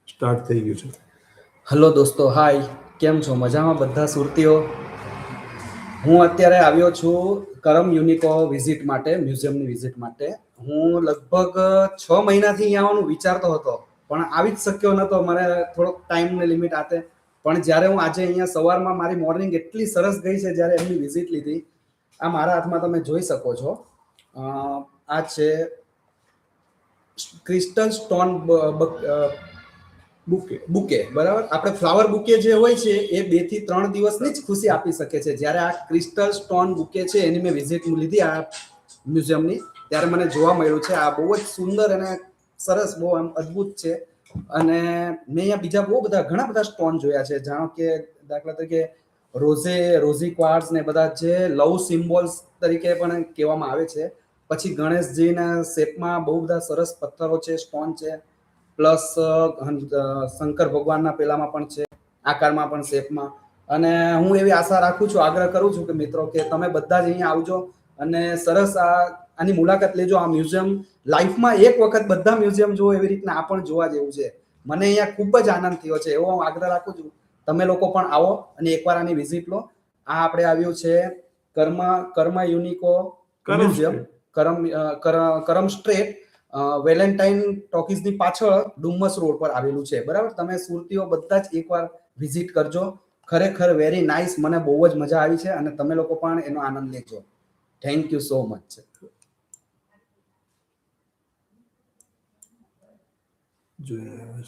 Start થઈ ગયું છે. હલો દોસ્તો, હાય, કેમ છો? મજામાં બધા સુરતીઓ? હું અત્યારે આવ્યો છું કરમ યુનિકો વિઝિટ માટે, મ્યુઝિયમની વિઝિટ માટે. હું લગભગ 6 મહિનાથી અહીંયા આવવાનું વિચારતો હતો, પણ આવી જ શક્યો નતો. મારે થોડોક ટાઈમની લિમિટ આતે. પણ જ્યારે હું આજે અહીંયા સવારમાં મારી મોર્નિંગ એટલી સરસ ગઈ છે જ્યારે એમની વિઝિટ લીધી. આ મારા હાથમાં તમે જોઈ શકો છો. આ છે ક્રિસ્ટલ સ્ટોન બુકે. બરાબર, આપણે ફ્લાવર બુકે જે હોય છે એ 2 થી 3 દિવસની જ ખુશી આપી શકે છે. જ્યારે આ ક્રિસ્ટલ સ્ટોન બુકે છે એની મેં વિઝિટ લીધી આ મ્યુઝિયમની, ત્યારે મને જોવા મળ્યું છે. આ બહુ જ સુંદર અને સરસ, બહુ આમ અદ્ભુત છે. અને મેં અહીંયા બીજા ઘણા બધા સ્ટોન જોયા છે. જાણો કે દાખલા તરીકે રોઝી ક્વાર્ટ્સ ને બધા જે લવ સિમ્બોલ્સ તરીકે પણ કહેવામાં આવે છે. પછી ગણેશજીના શેપમાં બહુ બધા સરસ પથ્થરો છે, સ્ટોન છે. પ્લસ શંકર ભગવાનના પેલામાં પણ છે, આકારમાં પણ, શેપમાં. અને હું એવી આશા રાખું છું, આગ્રહ કરું છું કે મિત્રો કે તમે બધા જ અહીંયા આવજો અને સરસ આની મુલાકાત લેજો. આ મ્યુઝિયમ લાઈફમાં એક વખત બધા મ્યુઝિયમ જુઓ એવી રીતના આ પણ જોવા જેવું છે. મને અહીંયા ખૂબ જ આનંદ થયો છે, એવો હું આગ્રહ રાખું છું. તમે લોકો પણ આવો અને એકવાર આની વિઝિટ લો. આ આપણે આવ્યું છે કર્મ યુનિકો મ્યુઝિયમ, કરમ સ્ટ્રેટ, વેલેન્ટાઇન ટોકીઝની પાછળ ડુમસ રોડ પર આવેલું છે. બરાબર, તમે સુરતીઓ બધા જ એકવાર વિઝિટ કરજો. ખરેખર વેરી નાઇસ, મને બહુ જ મજા આવી છે અને તમે લોકો પણ એનો આનંદ લેજો. Thank you so much. જોઈએ